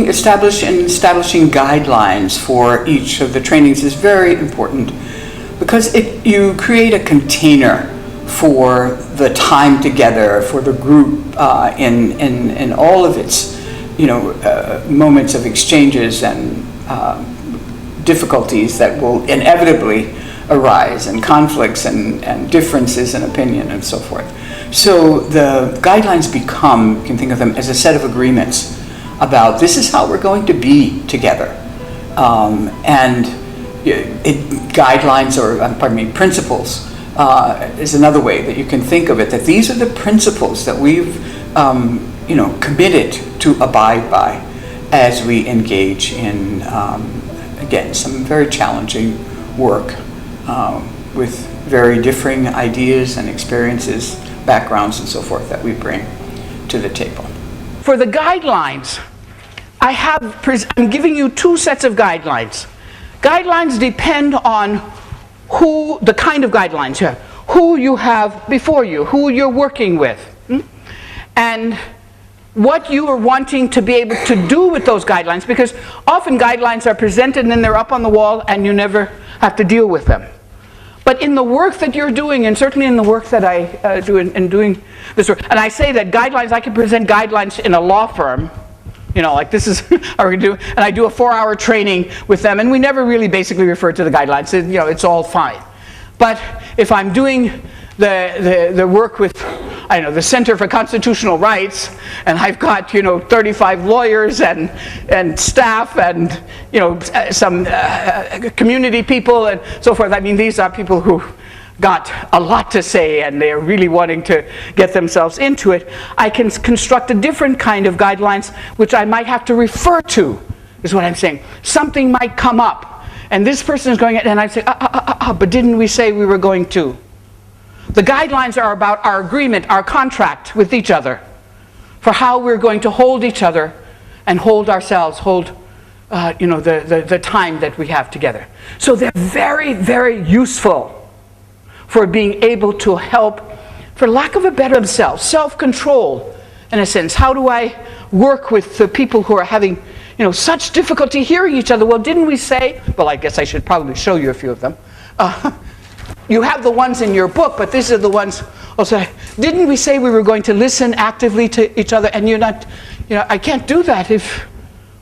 establishing guidelines for each of the trainings is very important, because you create a container for the time together, for the group in all of its moments of exchanges and difficulties that will inevitably arise, and conflicts and differences in opinion and so forth. So the guidelines become, you can think of them as a set of agreements about this is how we're going to be together. Principles is another way that you can think of it, that these are the principles that we've committed to abide by as we engage in, again, some very challenging work with very differing ideas and experiences, backgrounds, and so forth that we bring to the table. For the guidelines, I'm giving you two sets of guidelines. Guidelines depend on the kind of guidelines you have, who you have before you, who you're working with, and what you are wanting to be able to do with those guidelines, because often guidelines are presented and then they're up on the wall and you never have to deal with them. But in the work that you're doing, and certainly in the work that I do in doing this work, and I say that guidelines, I can present guidelines in a law firm, like this is how we're going to do, and I do a 4-hour training with them, and we never really basically refer to the guidelines. It's all fine. But if I'm doing the work with, the Center for Constitutional Rights, and I've got 35 lawyers and staff and some community people and so forth. I mean, these are people who got a lot to say and they're really wanting to get themselves into it. I can construct a different kind of guidelines which I might have to refer to, is what I'm saying. Something might come up and this person is going, and I say, but didn't we say we were going to? The guidelines are about our agreement, our contract with each other, for how we're going to hold each other and hold ourselves, the time that we have together. So they're very, very useful for being able to help, for lack of a better themselves, self-control, in a sense. How do I work with the people who are having, such difficulty hearing each other? Well, didn't we say, well, I guess I should probably show you a few of them. You have the ones in your book, but these are the ones also. Didn't we say we were going to listen actively to each other? And you're not, I can't do that if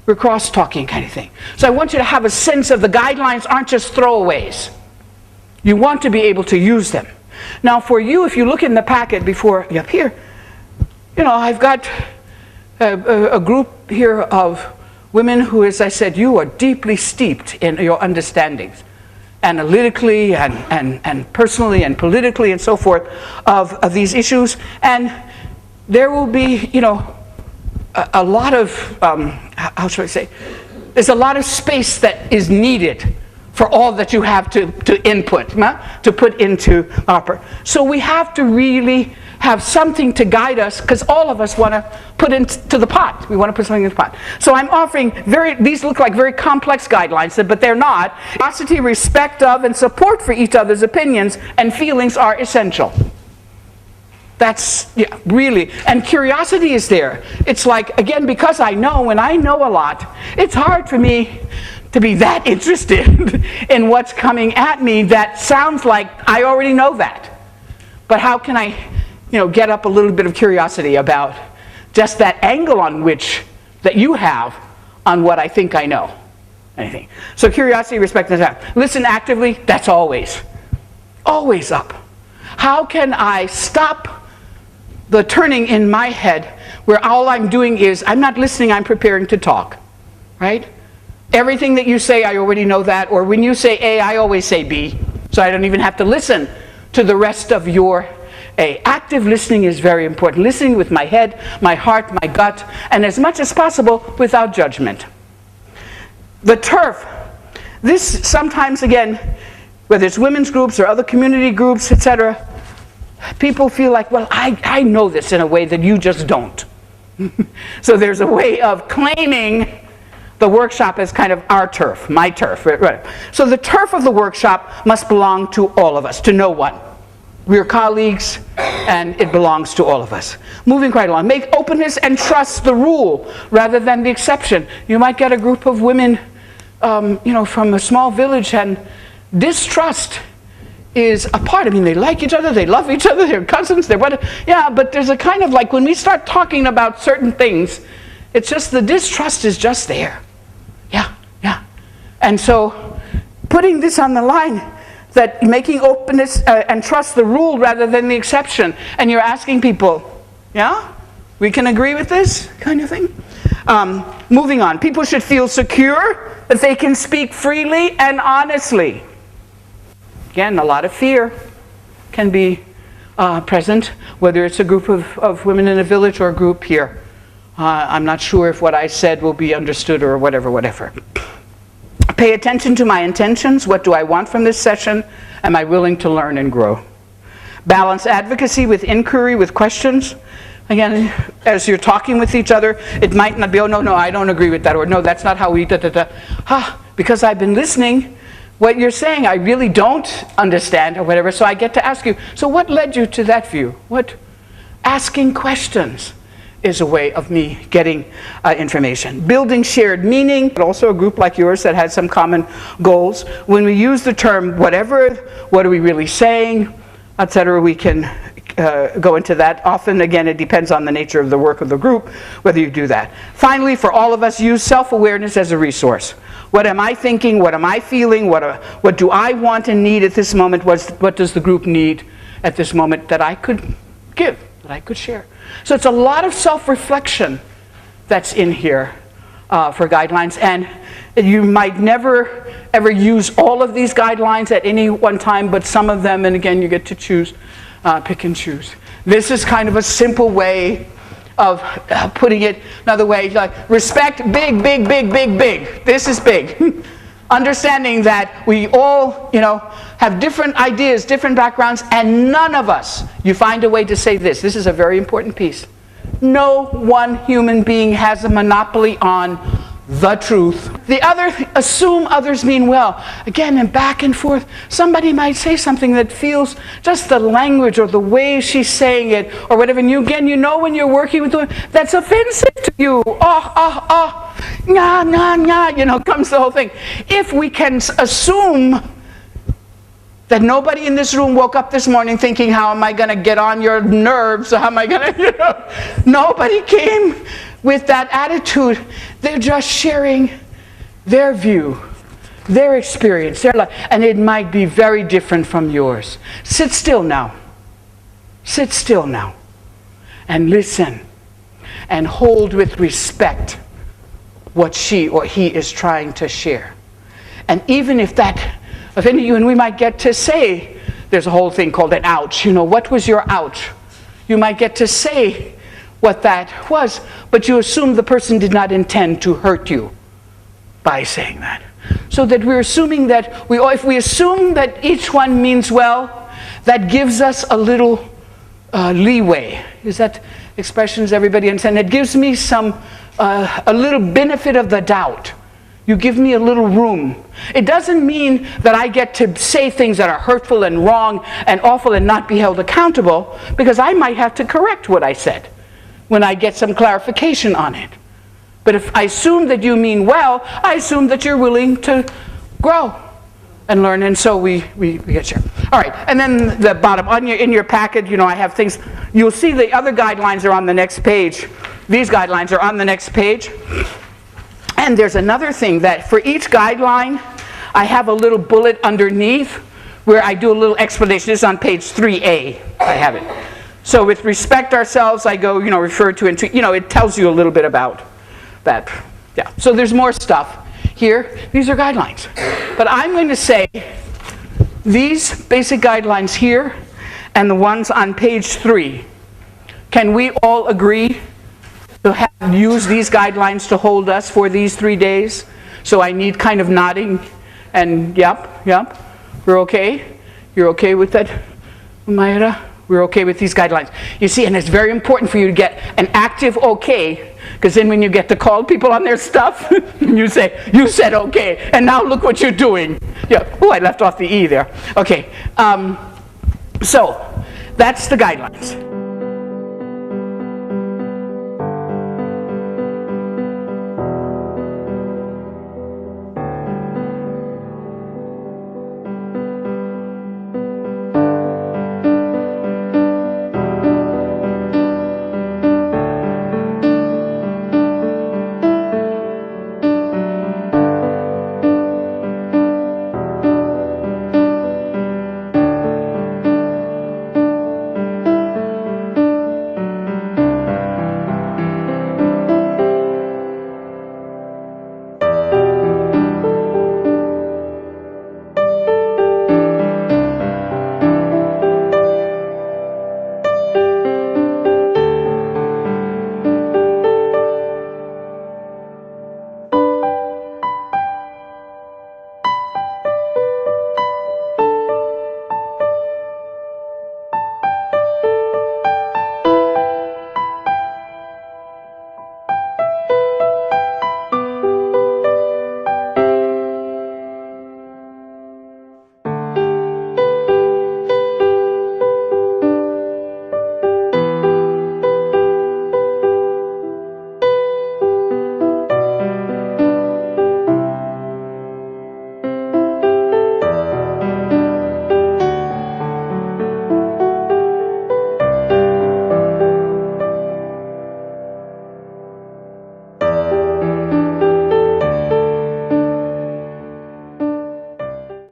we're cross-talking, kind of thing. So I want you to have a sense of the guidelines aren't just throwaways. You want to be able to use them. Now for you, if you look in the packet before up here, I've got a group here of women who, as I said, you are deeply steeped in your understandings, analytically and personally and politically and so forth of these issues. And there will be, a lot of, how should I say, there's a lot of space that is needed for all that you have to input, to put into Harper. So we have to really have something to guide us, because all of us want to put into the pot. We want to put something in the pot. So I'm offering these look like very complex guidelines, but they're not. Curiosity, respect of, and support for each other's opinions and feelings are essential. That's, really. And curiosity is there. It's like, again, because I know, when I know a lot, it's hard for me to be that interested in what's coming at me that sounds like I already know that. But how can I, get up a little bit of curiosity about just that angle on which that you have on what I think I know? Anything. So curiosity, respect, and that. Listen actively, that's always up. How can I stop the turning in my head where all I'm doing is, I'm not listening, I'm preparing to talk, right? Everything that you say, I already know that, or when you say A, I always say B, so I don't even have to listen to the rest of your A. Active listening is very important. Listening with my head, my heart, my gut, and as much as possible without judgment. The turf. This sometimes, again, whether it's women's groups or other community groups, etc., people feel like, well, I know this in a way that you just don't. So there's a way of claiming the workshop as kind of our turf, my turf. Right. So the turf of the workshop must belong to all of us, to no one. We're colleagues, and it belongs to all of us. Moving right along. Make openness and trust the rule rather than the exception. You might get a group of women, from a small village, and distrust is a part. I mean, they like each other, they love each other, they're cousins, but there's a kind of like when we start talking about certain things, it's just the distrust is just there. Yeah. And so putting this on the line, that making openness and trust the rule rather than the exception, and you're asking people, yeah, we can agree with this kind of thing. Moving on, people should feel secure that they can speak freely and honestly. Again, a lot of fear can be present, whether it's a group of women in a village or a group here. I'm not sure if what I said will be understood or whatever. Pay attention to my intentions. What do I want from this session? Am I willing to learn and grow? Balance advocacy with inquiry, with questions. Again, as you're talking with each other, it might not be, oh, no, I don't agree with that, or no, that's not how we, because I've been listening, what you're saying I really don't understand, or whatever, so I get to ask you, so what led you to that view? Asking questions is a way of me getting information. Building shared meaning, but also a group like yours that has some common goals. When we use the term whatever, what are we really saying, etc., we can go into that. Often, again, it depends on the nature of the work of the group, whether you do that. Finally, for all of us, use self-awareness as a resource. What am I thinking? What am I feeling? What do I want and need at this moment? What does the group need at this moment that I could give, that I could share? So it's a lot of self-reflection that's in here for guidelines. And you might never ever use all of these guidelines at any one time, but some of them, and again, you get to choose, pick and choose. This is kind of a simple way of putting it another way, like respect, big. This is big. Understanding that we all, have different ideas, different backgrounds, and none of us, you find a way to say this. This is a very important piece. No one human being has a monopoly on the truth. The other, assume others mean well. Again, and back and forth, somebody might say something that feels just the language or the way she's saying it or whatever, and when you're working with them, that's offensive to you. Comes the whole thing. If we can assume that nobody in this room woke up this morning thinking, how am I going to get on your nerves? Or how am I going to, Nobody came with that attitude. They're just sharing their view, their experience, their life. And it might be very different from yours. Sit still now. Sit still now. And listen. And hold with respect what she or he is trying to share. And even if that offended you, and we might get to say, there's a whole thing called an ouch. What was your ouch? You might get to say what that was, but you assume the person did not intend to hurt you by saying that. So that we're assuming that, if we assume that each one means well, that gives us a little leeway. Is that expressions everybody understand? It gives me a little benefit of the doubt. You give me a little room. It doesn't mean that I get to say things that are hurtful and wrong and awful and not be held accountable, because I might have to correct what I said when I get some clarification on it. But if I assume that you mean well, I assume that you're willing to grow and learn, and so we get here. All right, and then the bottom, in your packet, I have things. You'll see the other guidelines are on the next page. These guidelines are on the next page. And there's another thing that for each guideline, I have a little bullet underneath where I do a little explanation. This is on page 3A. I have it. So with respect ourselves, I go, refer to, it tells you a little bit about that. Yeah. So there's more stuff here. These are guidelines. But I'm going to say these basic guidelines here and the ones on page 3, can we all agree to use these guidelines to hold us for these 3 days? So I need kind of nodding and yep, we're okay. You're okay with that, Umayra? We're okay with these guidelines. You see, and it's very important for you to get an active okay, because then when you get to call people on their stuff, you say, you said okay, and now look what you're doing. Yeah. Oh, I left off the E there. Okay. So That's the guidelines.